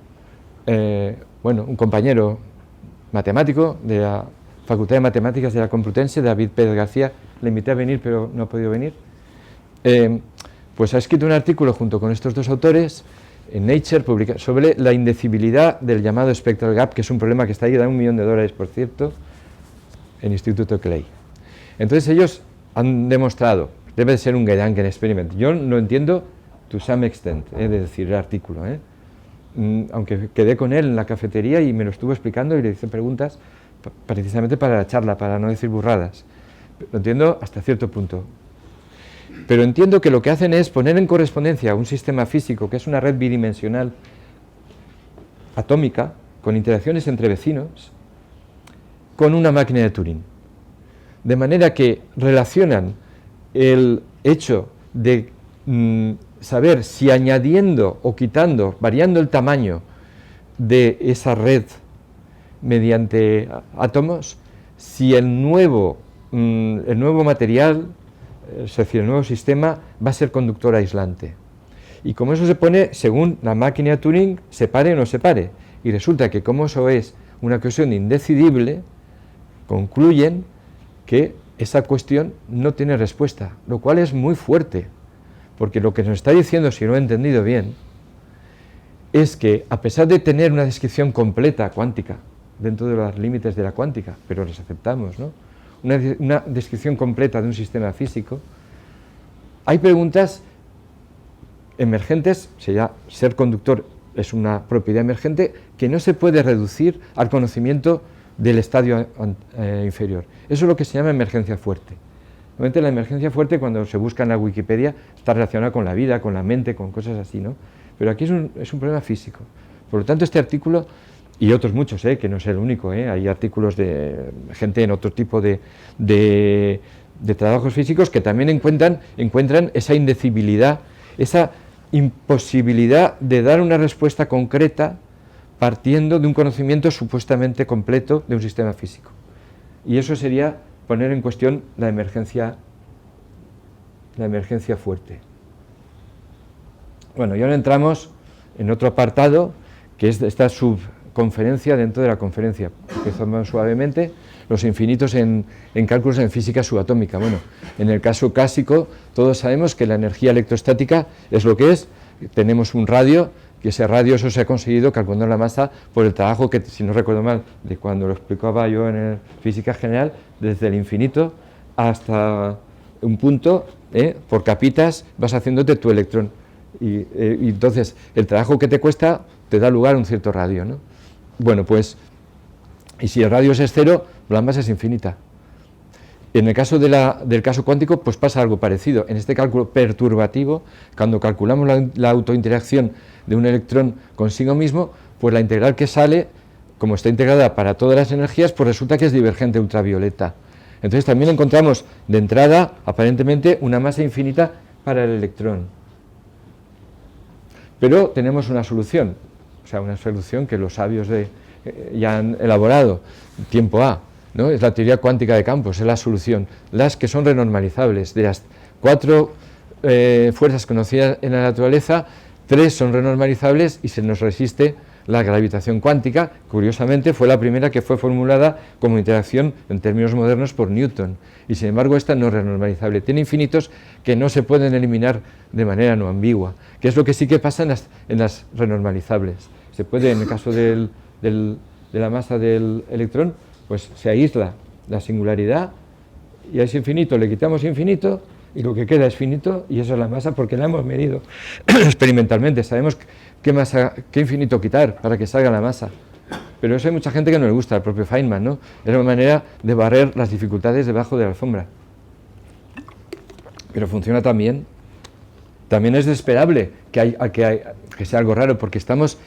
compañero matemático de la Facultad de Matemáticas de la Complutense, David Pérez García, le invité a venir pero no ha podido venir, pues ha escrito un artículo junto con estos dos autores en Nature sobre la indecibilidad del llamado spectral gap, que es un problema que está ahí, da $1 millón, por cierto, en el Instituto Clay. Entonces ellos han demostrado, debe de ser un Gedanken experiment, yo no entiendo to some extent, de decir el artículo, aunque quedé con él en la cafetería y me lo estuvo explicando y le hice preguntas precisamente para la charla, para no decir burradas. Lo entiendo hasta cierto punto. Pero entiendo que lo que hacen es poner en correspondencia un sistema físico que es una red bidimensional atómica, con interacciones entre vecinos, con una máquina de Turing. De manera que relacionan el hecho de saber si añadiendo o quitando, variando el tamaño de esa red mediante átomos, si el nuevo material, es decir, el nuevo sistema, va a ser conductor aislante. Y como eso se pone, según la máquina de Turing, se pare o no se pare. Y resulta que como eso es una cuestión indecidible, concluyen que esa cuestión no tiene respuesta, lo cual es muy fuerte, porque lo que nos está diciendo, si no he entendido bien, es que a pesar de tener una descripción completa cuántica, dentro de los límites de la cuántica, pero los aceptamos, ¿no? Una descripción completa de un sistema físico, hay preguntas emergentes, ser conductor es una propiedad emergente que no se puede reducir al conocimiento del estadio inferior. Eso es lo que se llama emergencia fuerte. Normalmente la emergencia fuerte, cuando se busca en la Wikipedia, está relacionada con la vida, con la mente, con cosas así, ¿no? Pero aquí es un problema físico. Por lo tanto, este artículo, y otros muchos, que no es el único, hay artículos de gente en otro tipo de de trabajos físicos que también encuentran esa indecibilidad, esa imposibilidad de dar una respuesta concreta partiendo de un conocimiento supuestamente completo de un sistema físico. Y eso sería poner en cuestión la emergencia fuerte. Bueno, y ahora entramos en otro apartado, que es esta subconferencia dentro de la conferencia. Empezamos suavemente, los infinitos en cálculos en física subatómica. Bueno, en el caso clásico, todos sabemos que la energía electrostática es lo que es. Tenemos un radio, que ese radio eso se ha conseguido calculando la masa por el trabajo que, si no recuerdo mal, de cuando lo explicaba yo en física general, desde el infinito hasta un punto, por capitas, vas haciéndote tu electrón. Y entonces el trabajo que te cuesta te da lugar a un cierto radio, ¿no? Bueno, pues, y si el radio es cero, la masa es infinita. En el caso del caso cuántico, pues pasa algo parecido. En este cálculo perturbativo, cuando calculamos la autointeracción de un electrón consigo mismo, pues la integral que sale, como está integrada para todas las energías, pues resulta que es divergente ultravioleta. Entonces también encontramos de entrada, aparentemente, una masa infinita para el electrón. Pero tenemos una solución, o sea, una solución que los sabios ya han elaborado, tiempo A, ¿no? Es la teoría cuántica de campos, es la solución. Las que son renormalizables, de las 4 fuerzas conocidas en la naturaleza, 3 son renormalizables y se nos resiste la gravitación cuántica. Curiosamente fue la primera que fue formulada como interacción en términos modernos por Newton, y sin embargo esta no es renormalizable, tiene infinitos que no se pueden eliminar de manera no ambigua, que es lo que sí que pasa en las renormalizables. Se puede, en el caso de la masa del electrón, pues se aísla la singularidad y a ese infinito le quitamos infinito y lo que queda es finito, y eso es la masa porque la hemos medido experimentalmente, sabemos qué infinito quitar para que salga la masa. Pero eso hay mucha gente que no le gusta, el propio Feynman, ¿no? Era una manera de barrer las dificultades debajo de la alfombra. Pero funciona también. También es esperable que sea algo raro, porque estamos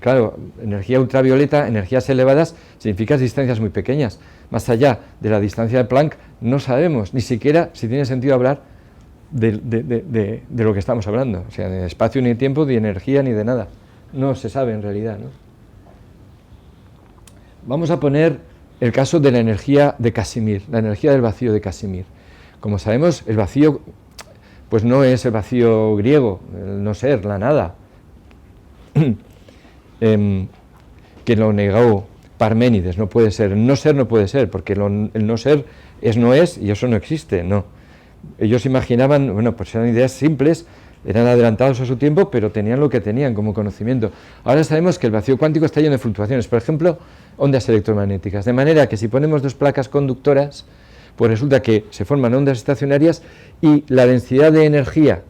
claro, energía ultravioleta, energías elevadas, significa distancias muy pequeñas. Más allá de la distancia de Planck, no sabemos ni siquiera si tiene sentido hablar de lo que estamos hablando. O sea, ni de espacio, ni de tiempo, ni de energía, ni de nada. No se sabe en realidad, ¿no? Vamos a poner el caso de la energía de Casimir, la energía del vacío de Casimir. Como sabemos, el vacío pues no es el vacío griego, el no ser, la nada, que lo negó Parménides. No puede ser, el no ser no puede ser, porque el no ser no es y eso no existe, no. Ellos imaginaban, bueno, pues eran ideas simples, eran adelantados a su tiempo, pero tenían lo que tenían como conocimiento. Ahora sabemos que el vacío cuántico está lleno de fluctuaciones, por ejemplo, ondas electromagnéticas, de manera que si ponemos 2 placas conductoras, pues resulta que se forman ondas estacionarias y la densidad de energía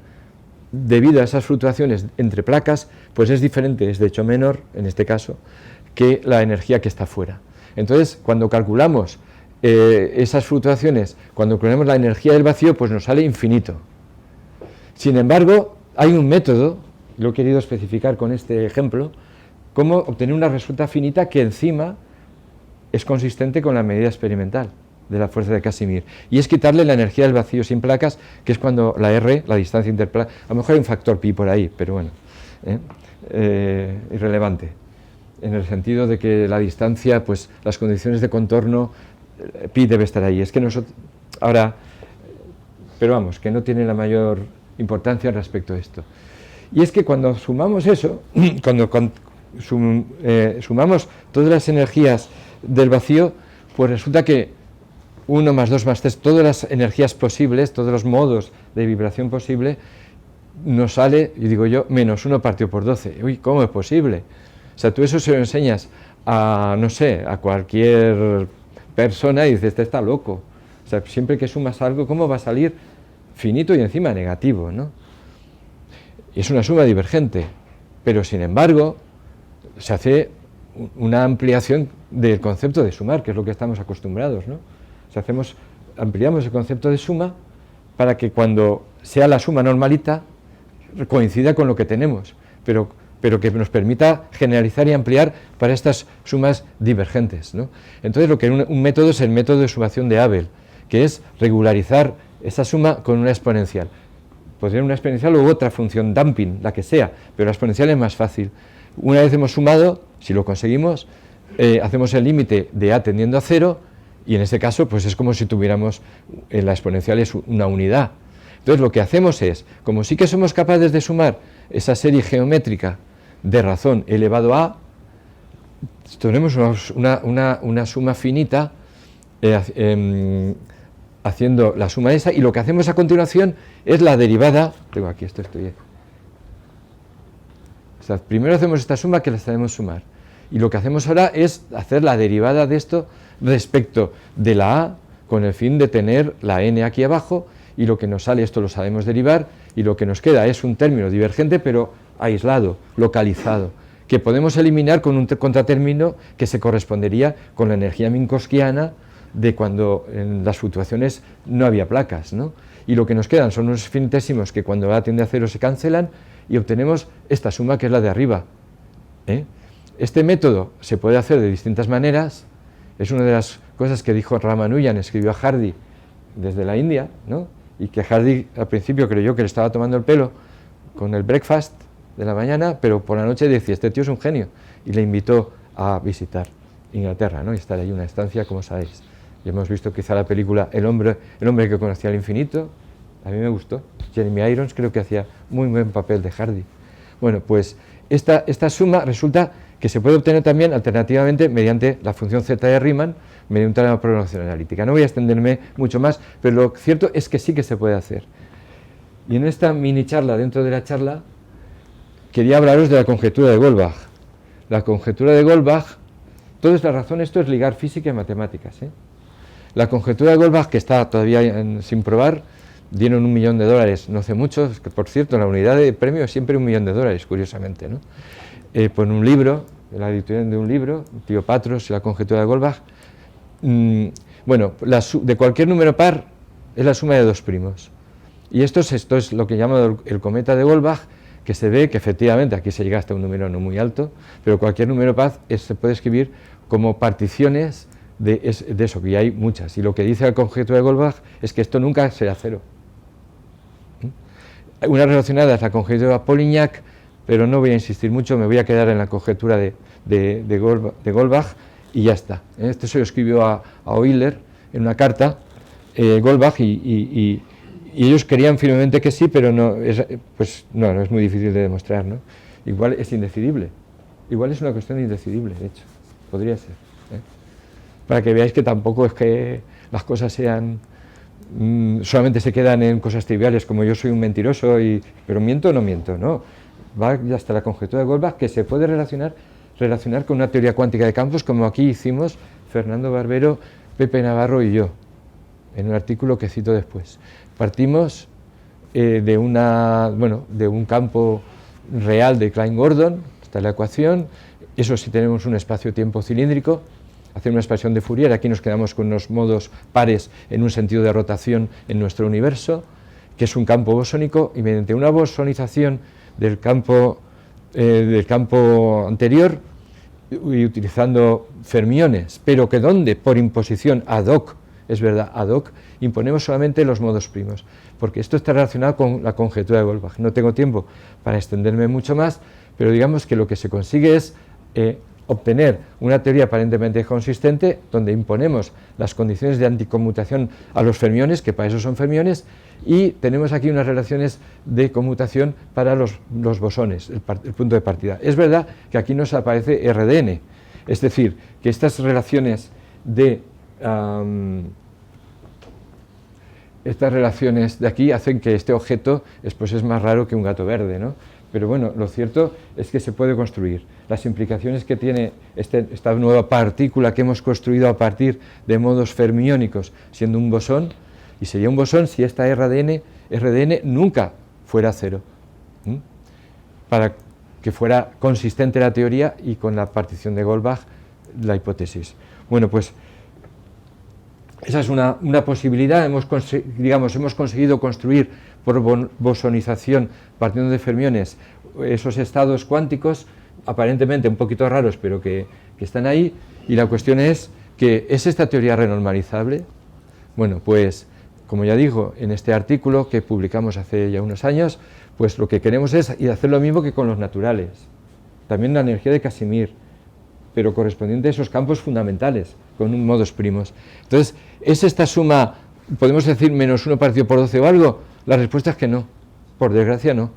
debido a esas fluctuaciones entre placas, pues es diferente, es de hecho menor, en este caso, que la energía que está fuera. Entonces, cuando calculamos esas fluctuaciones, cuando calculamos la energía del vacío, pues nos sale infinito. Sin embargo, hay un método, lo he querido especificar con este ejemplo, cómo obtener una respuesta finita que encima es consistente con la medida experimental de la fuerza de Casimir, y es quitarle la energía del vacío sin placas, que es cuando la R, la distancia interplacas, a lo mejor hay un factor pi por ahí, pero bueno, irrelevante, en el sentido de que la distancia, pues las condiciones de contorno, pi debe estar ahí, es que nosotros, ahora, pero vamos, que no tiene la mayor importancia respecto a esto. Y es que cuando sumamos eso, cuando sumamos todas las energías del vacío, pues resulta que 1 más 2 más 3, todas las energías posibles, todos los modos de vibración posible, nos sale, y digo yo, menos 1 partido por 12. Uy, ¿cómo es posible? O sea, tú eso se lo enseñas a, no sé, a cualquier persona y dices, este está loco. O sea, siempre que sumas algo, ¿cómo va a salir finito y encima negativo, ¿no? Es una suma divergente, pero sin embargo, se hace una ampliación del concepto de sumar, que es lo que estamos acostumbrados, ¿no? O sea, ampliamos el concepto de suma para que cuando sea la suma normalita coincida con lo que tenemos, pero que nos permita generalizar y ampliar para estas sumas divergentes, ¿no? Entonces, un método es el método de sumación de Abel, que es regularizar esa suma con una exponencial. Podría una exponencial u otra función damping, la que sea, pero la exponencial es más fácil. Una vez hemos sumado, si lo conseguimos, hacemos el límite de a tendiendo a 0, y en ese caso pues es como si tuviéramos, la exponencial es una unidad. Entonces lo que hacemos es, como sí que somos capaces de sumar esa serie geométrica de razón elevado a, tenemos una suma finita haciendo la suma esa, y lo que hacemos a continuación es la derivada, tengo aquí esto, o sea, primero hacemos esta suma que la sabemos sumar, y lo que hacemos ahora es hacer la derivada de esto respecto de la a, con el fin de tener la n aquí abajo, y lo que nos sale, esto lo sabemos derivar, y lo que nos queda es un término divergente pero aislado, localizado, que podemos eliminar con un contratérmino que se correspondería con la energía minkowskiana de cuando en las fluctuaciones no había placas, ¿no? Y lo que nos quedan son unos infinitesimos que cuando a tiende a 0 se cancelan, y obtenemos esta suma que es la de arriba, ¿eh? Este método se puede hacer de distintas maneras, es una de las cosas que dijo Ramanujan, escribió a Hardy desde la India, ¿no? Y que Hardy al principio creyó que le estaba tomando el pelo con el breakfast de la mañana, pero por la noche decía, este tío es un genio, y le invitó a visitar Inglaterra, ¿no? Y estar ahí una estancia, como sabéis. Y hemos visto quizá la película El hombre que conocía el infinito, a mí me gustó. Jeremy Irons creo que hacía muy buen papel de Hardy. Bueno, pues esta suma resulta que se puede obtener también alternativamente mediante la función z de Riemann, mediante una programación analítica. No voy a extenderme mucho más, pero lo cierto es que sí que se puede hacer. Y en esta mini charla, dentro de la charla, quería hablaros de la conjetura de Goldbach. La conjetura de Goldbach, toda la razón, esto es ligar física y matemáticas, ¿eh? La conjetura de Goldbach, que está todavía sin probar, dieron $1 millón, no hace mucho, que por cierto, la unidad de premio es siempre $1 millón, curiosamente, ¿no? Por un libro, la editorial de un libro, Tío Patros y la conjetura de Goldbach. Bueno, de cualquier número par es la suma de dos primos. Y esto es lo que llama el cometa de Goldbach, que se ve que efectivamente aquí se llega hasta un número no muy alto, pero cualquier número par se puede escribir como particiones de eso, que hay muchas. Y lo que dice la conjetura de Goldbach es que esto nunca será cero. Una relacionada es la conjetura de Polignac, pero no voy a insistir mucho, me voy a quedar en la conjetura de Goldbach y ya está. Esto se lo escribió a Euler en una carta, Goldbach, y ellos querían firmemente que sí, pero no es muy difícil de demostrar, ¿no? Igual es indecidible, igual es una cuestión indecidible, de hecho, podría ser, ¿eh? Para que veáis que tampoco es que las cosas sean, solamente se quedan en cosas triviales, como yo soy un mentiroso, pero miento o no miento, no. Va hasta la conjetura de Goldbach, que se puede relacionar con una teoría cuántica de campos, como aquí hicimos Fernando Barbero, Pepe Navarro y yo, en un artículo que cito después. Partimos de un campo real de Klein-Gordon, esta es la ecuación, eso sí tenemos un espacio-tiempo cilíndrico, hacer una expansión de Fourier, aquí nos quedamos con unos modos pares en un sentido de rotación en nuestro universo, que es un campo bosónico, y mediante una bosonización del campo anterior, y utilizando fermiones, pero que donde por imposición ad hoc, es verdad, ad hoc, imponemos solamente los modos primos, porque esto está relacionado con la conjetura de Goldbach. No tengo tiempo para extenderme mucho más, pero digamos que lo que se consigue es obtener una teoría aparentemente consistente, donde imponemos las condiciones de anticonmutación a los fermiones, que para eso son fermiones, y tenemos aquí unas relaciones de conmutación para los bosones, el punto de partida. Es verdad que aquí nos aparece RDN, es decir, que estas relaciones de aquí hacen que este objeto es más raro que un gato verde, ¿no? Pero bueno, lo cierto es que se puede construir. Las implicaciones que tiene esta nueva partícula que hemos construido a partir de modos fermiónicos, siendo un bosón, y sería un bosón si esta RDN nunca fuera cero, para que fuera consistente la teoría y con la partición de Goldbach la hipótesis. Bueno, pues esa es una posibilidad. Hemos conseguido construir por bosonización, partiendo de fermiones, esos estados cuánticos aparentemente un poquito raros, pero que están ahí, y la cuestión es que ¿es esta teoría renormalizable? Bueno, pues, como ya digo, en este artículo que publicamos hace ya unos años, pues lo que queremos es hacer lo mismo que con los naturales. También la energía de Casimir, pero correspondiente a esos campos fundamentales, con un modos primos. Entonces, ¿es esta suma, podemos decir, menos 1 partido por 12 o algo? La respuesta es que no, por desgracia no.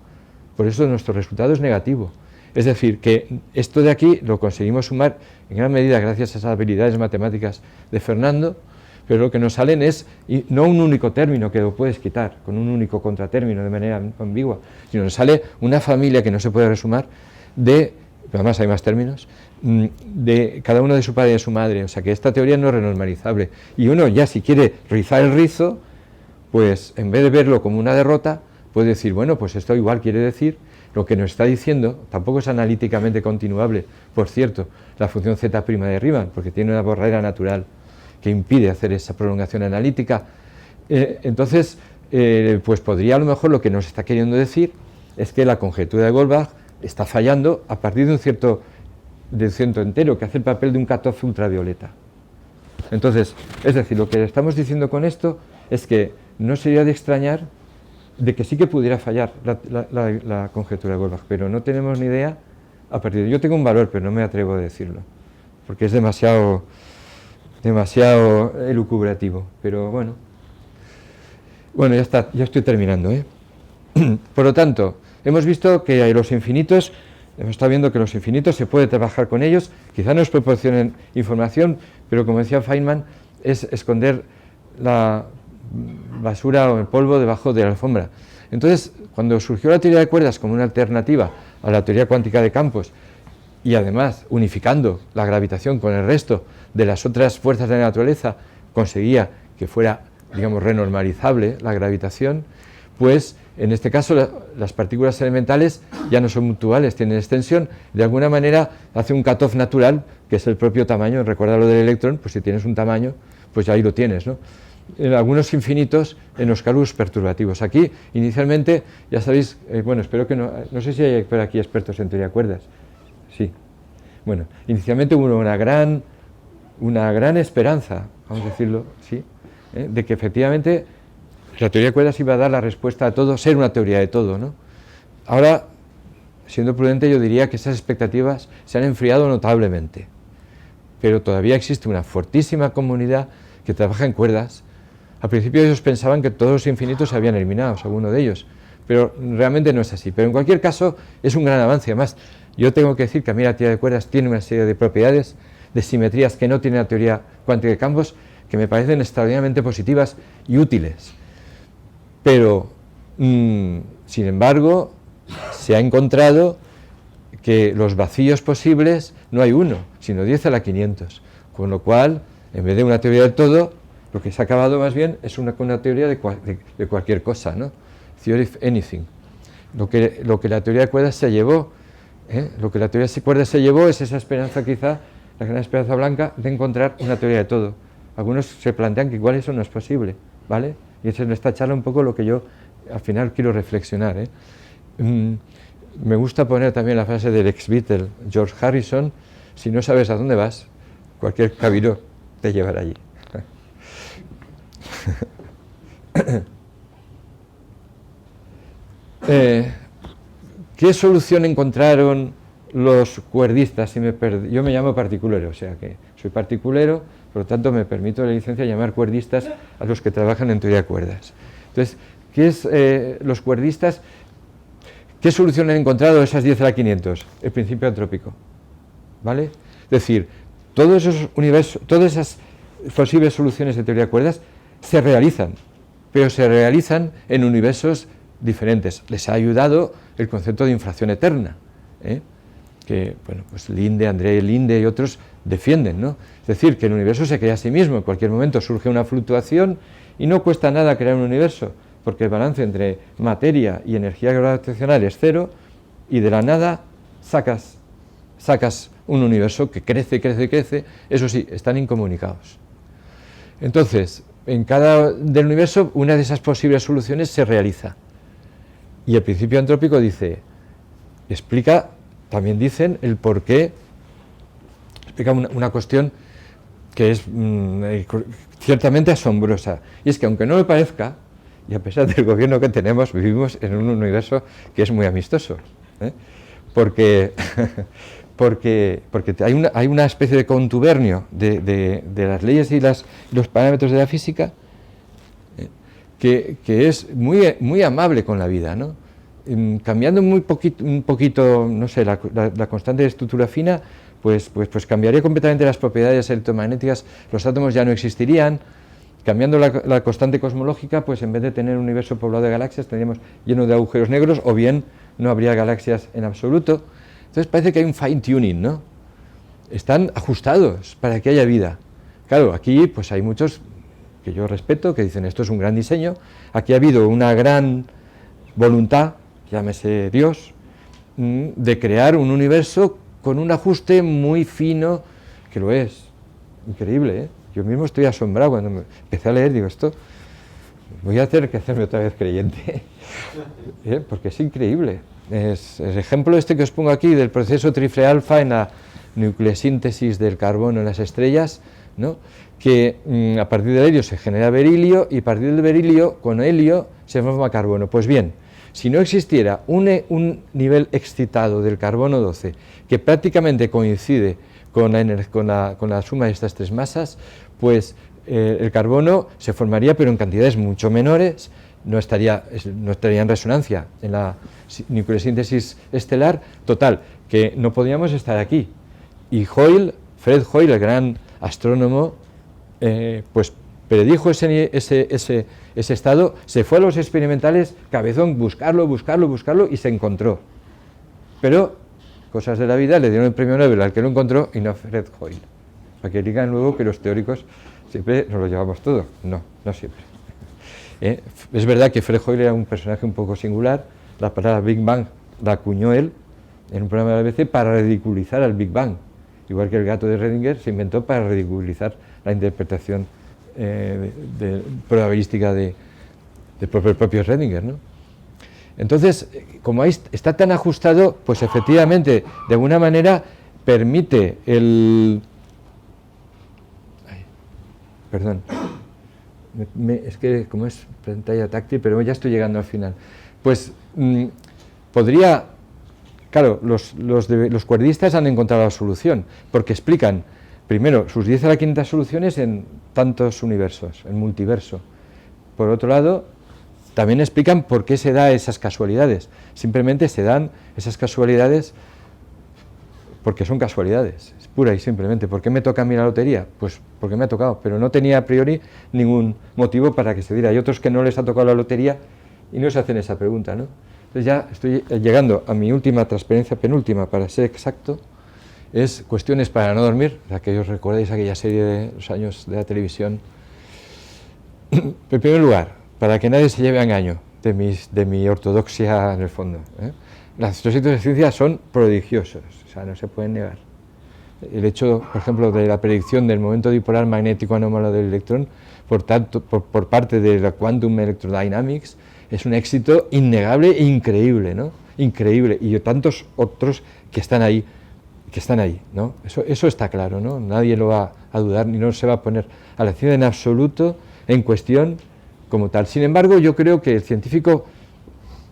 Por eso nuestro resultado es negativo. Es decir, que esto de aquí lo conseguimos sumar en gran medida gracias a esas habilidades matemáticas de Fernando, pero lo que nos salen es no un único término que lo puedes quitar con un único contratérmino de manera ambigua, sino nos sale una familia que no se puede resumar de, además hay más términos, de cada uno de su padre y de su madre. O sea que esta teoría no es renormalizable. Y uno ya si quiere rizar el rizo, pues en vez de verlo como una derrota, puede decir, bueno, pues esto igual quiere decir lo que nos está diciendo, tampoco es analíticamente continuable, por cierto, la función z' de Riemann, porque tiene una barrera natural que impide hacer esa prolongación analítica. Entonces, pues podría a lo mejor lo que nos está queriendo decir es que la conjetura de Goldbach está fallando a partir de un cierto entero que hace el papel de un cutoff ultravioleta. Entonces, es decir, lo que estamos diciendo con esto es que no sería de extrañar de que sí que pudiera fallar la conjetura de Goldbach, pero no tenemos ni idea a partir de... Yo tengo un valor, pero no me atrevo a decirlo, porque es demasiado elucubrativo, pero bueno. Bueno, ya está, ya estoy terminando, ¿eh? Por lo tanto, hemos visto que los infinitos, hemos estado viendo que los infinitos se puede trabajar con ellos, quizá nos proporcionen información, pero como decía Feynman, es esconder la basura o el polvo debajo de la alfombra. Entonces, cuando surgió la teoría de cuerdas como una alternativa a la teoría cuántica de campos, y además unificando la gravitación con el resto de las otras fuerzas de la naturaleza, conseguía que fuera, digamos, renormalizable la gravitación, pues en este caso las partículas elementales ya no son mutuales, tienen extensión, de alguna manera hace un cutoff natural, que es el propio tamaño. Recuerda lo del electrón, pues si tienes un tamaño, pues ahí lo tienes, ¿no? En algunos infinitos en los calos perturbativos. Aquí, inicialmente, ya sabéis, bueno, espero que no sé si hay por aquí expertos en teoría de cuerdas. Sí. Bueno, inicialmente hubo una gran esperanza, vamos a decirlo, sí, de que efectivamente la teoría de cuerdas iba a dar la respuesta a todo, ser una teoría de todo, ¿no? Ahora, siendo prudente, yo diría que esas expectativas se han enfriado notablemente, pero todavía existe una fortísima comunidad que trabaja en cuerdas. Al principio ellos pensaban que todos los infinitos se habían eliminado, alguno de ellos, pero realmente no es así. Pero en cualquier caso es un gran avance. Además, yo tengo que decir que a mí la teoría de cuerdas tiene una serie de propiedades, de simetrías que no tiene la teoría cuántica de campos, que me parecen extraordinariamente positivas y útiles. Pero, sin embargo, se ha encontrado que los vacíos posibles no hay uno, sino 10 a la 500. Con lo cual, en vez de una teoría del todo, lo que se ha acabado más bien es una teoría de cualquier cosa, ¿no? Theory of anything. Lo que la teoría de cuerdas se llevó, lo que la teoría de cuerdas se llevó es esa esperanza, quizá, la gran esperanza blanca, de encontrar una teoría de todo. Algunos se plantean que igual eso no es posible, ¿vale? Y eso es en esta charla un poco lo que yo al final quiero reflexionar, ¿eh? Me gusta poner también la frase del ex Beatle George Harrison: si no sabes a dónde vas, cualquier camino te llevará allí. ¿Qué solución encontraron los cuerdistas? Yo me llamo particulero, o sea que soy particulero, por lo tanto me permito la licencia de llamar cuerdistas a los que trabajan en teoría de cuerdas. Entonces, ¿qué es los cuerdistas? ¿Qué solución han encontrado esas 10 a la 500? El principio antrópico, ¿vale? Es decir, todos esos universos, todas esas posibles soluciones de teoría de cuerdas se realizan, pero se realizan en universos diferentes. Les ha ayudado el concepto de inflación eterna, que, bueno, pues André Linde y otros defienden, ¿no? Es decir, que el universo se crea a sí mismo, en cualquier momento surge una fluctuación y no cuesta nada crear un universo, porque el balance entre materia y energía gravitacional es cero, y de la nada sacas un universo que crece, crece, crece. Eso sí, están incomunicados. Entonces, en cada del universo, una de esas posibles soluciones se realiza. Y el principio antrópico explica, también dicen, el por qué, explica una cuestión que es ciertamente asombrosa. Y es que aunque no me parezca, y a pesar del gobierno que tenemos, vivimos en un universo que es muy amistoso, ¿eh? Porque hay una especie de contubernio de las leyes y los parámetros de la física que es muy amable con la vida, ¿no? Cambiando un poquito, no sé, la constante de estructura fina, pues cambiaría completamente las propiedades electromagnéticas, los átomos ya no existirían. Cambiando la constante cosmológica, pues en vez de tener un universo poblado de galaxias, tendríamos lleno de agujeros negros, o bien no habría galaxias en absoluto. Entonces parece que hay un fine tuning, ¿no? Están ajustados para que haya vida. Claro, aquí pues hay muchos que yo respeto, que dicen esto es un gran diseño, aquí ha habido una gran voluntad, llámese Dios, de crear un universo con un ajuste muy fino, que lo es, increíble, ¿eh? Yo mismo estoy asombrado cuando empecé a leer, digo, esto voy a tener que hacerme otra vez creyente, porque es increíble. Es el ejemplo este que os pongo aquí del proceso trifle alfa en la nucleosíntesis del carbono en las estrellas, ¿no? Que a partir del helio se genera berilio y a partir del berilio con helio se forma carbono. Pues bien, si no existiera un nivel excitado del carbono 12 que prácticamente coincide con la suma de estas tres masas, pues el carbono se formaría pero en cantidades mucho menores, no estaría en resonancia en la nucleosíntesis estelar, total, que no podíamos estar aquí. Y Fred Hoyle, el gran astrónomo, pues predijo ese estado, se fue a los experimentales, cabezón, buscarlo y se encontró. Pero, cosas de la vida, le dieron el premio Nobel al que lo encontró y no a Fred Hoyle. Para que digan luego que los teóricos siempre nos lo llevamos todo. No siempre. Es verdad que Fred Hoyle era un personaje un poco singular. La palabra Big Bang la acuñó él en un programa de la BBC para ridiculizar al Big Bang. Igual que el gato de Schrödinger se inventó para ridiculizar la interpretación probabilística del propio Schrödinger, ¿no? Entonces, como ahí está tan ajustado, pues efectivamente, de alguna manera, permite es que como es pantalla táctil, pero ya estoy llegando al final. Pues podría... Claro, los cuerdistas han encontrado la solución, porque explican, primero, sus 10 a la quinta soluciones en tantos universos, en multiverso. Por otro lado, también explican por qué se dan esas casualidades. Simplemente se dan esas casualidades porque son casualidades, es pura y simplemente. ¿Por qué me toca a mí la lotería? Pues porque me ha tocado, pero no tenía a priori ningún motivo para que se diera. Hay otros que no les ha tocado la lotería y no se hacen esa pregunta, ¿no? Entonces ya estoy llegando a mi última transparencia, penúltima para ser exacto, es Cuestiones para no dormir, la que os recordáis aquella serie de los años de la televisión. En primer lugar, para que nadie se lleve a engaño de mi ortodoxia en el fondo, los éxitos de ciencia son prodigiosos, o sea, no se pueden negar. El hecho, por ejemplo, de la predicción del momento dipolar magnético anómalo del electrón por parte de la Quantum Electrodynamics es un éxito innegable e increíble, ¿no? Increíble, y tantos otros que están ahí, ¿no? Eso está claro, ¿no? Nadie lo va a dudar ni no se va a poner a la ciencia en absoluto en cuestión como tal. Sin embargo, yo creo que el científico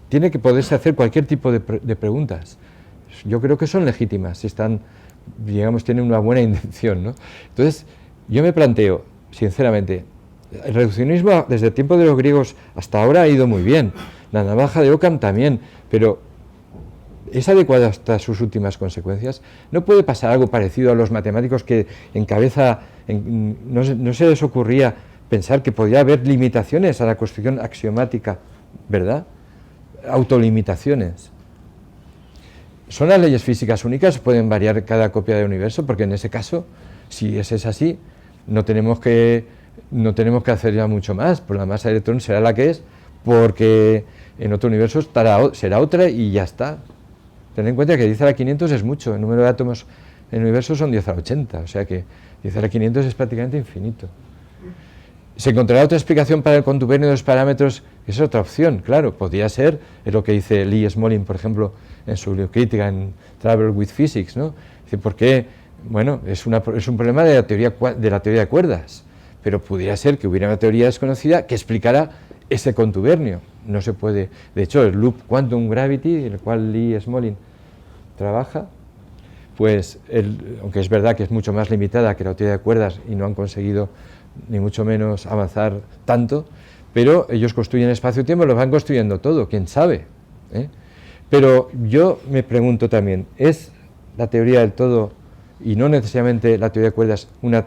tiene que poderse hacer cualquier tipo de preguntas. Yo creo que son legítimas, si están, digamos, tienen una buena intención, ¿no? Entonces, yo me planteo, sinceramente, el reduccionismo desde el tiempo de los griegos hasta ahora ha ido muy bien, la navaja de Occam también, pero ¿es adecuado hasta sus últimas consecuencias? ¿No puede pasar algo parecido a los matemáticos que no se les ocurría pensar que podía haber limitaciones a la construcción axiomática, ¿verdad? Autolimitaciones. ¿Son las leyes físicas únicas? ¿Pueden variar cada copia del universo? Porque en ese caso, si es así, no tenemos que hacer ya mucho más, pues la masa de electrón será la que es, porque en otro universo será otra y ya está. Ten en cuenta que 10 a la 500 es mucho, el número de átomos en el universo son 10 a la 80, o sea que 10 a la 500 es prácticamente infinito. ¿Se encontrará otra explicación para el contubernio de los parámetros? Esa es otra opción, claro, podría ser, es lo que dice Lee Smolin, por ejemplo, en su crítica en Travel with Physics, ¿no? Dice, ¿por qué bueno, es un problema de la teoría de cuerdas, pero pudiera ser que hubiera una teoría desconocida que explicara ese contubernio. No se puede, de hecho, el loop quantum gravity, en el cual Lee Smolin trabaja, pues, aunque es verdad que es mucho más limitada que la teoría de cuerdas y no han conseguido ni mucho menos avanzar tanto, pero ellos construyen espacio-tiempo, lo van construyendo todo, quién sabe, ¿eh? Pero yo me pregunto también, ¿es la teoría del todo, y no necesariamente la teoría de cuerdas, una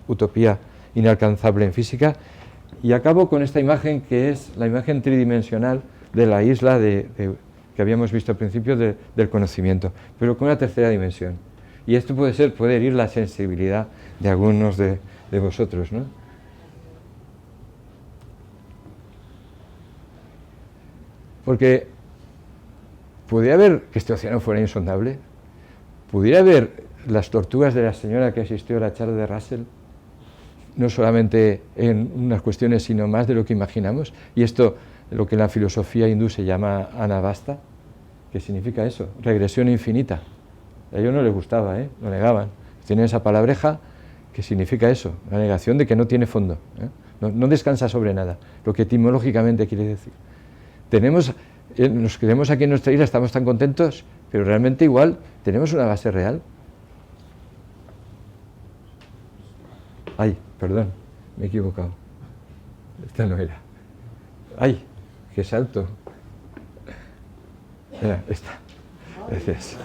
utopía inalcanzable en física? Y acabo con esta imagen, que es la imagen tridimensional de la isla que habíamos visto al principio del conocimiento, pero con una tercera dimensión. Y esto puede herir la sensibilidad de algunos de vosotros, ¿no? Porque pudiera haber que este océano fuera insondable, pudiera haber las tortugas de la señora que asistió a la charla de Russell, no solamente en unas cuestiones, sino más de lo que imaginamos, y esto, lo que en la filosofía hindú se llama anavasta, que significa eso, regresión infinita. A ellos no les gustaba, lo negaban. Tienen esa palabreja que significa eso, la negación de que no tiene fondo, no descansa sobre nada, lo que etimológicamente quiere decir. Nos quedamos aquí en nuestra isla, estamos tan contentos, pero realmente igual tenemos una base real. Ay, perdón, me he equivocado. Esta no era. Ay, qué salto. Era esta. Gracias.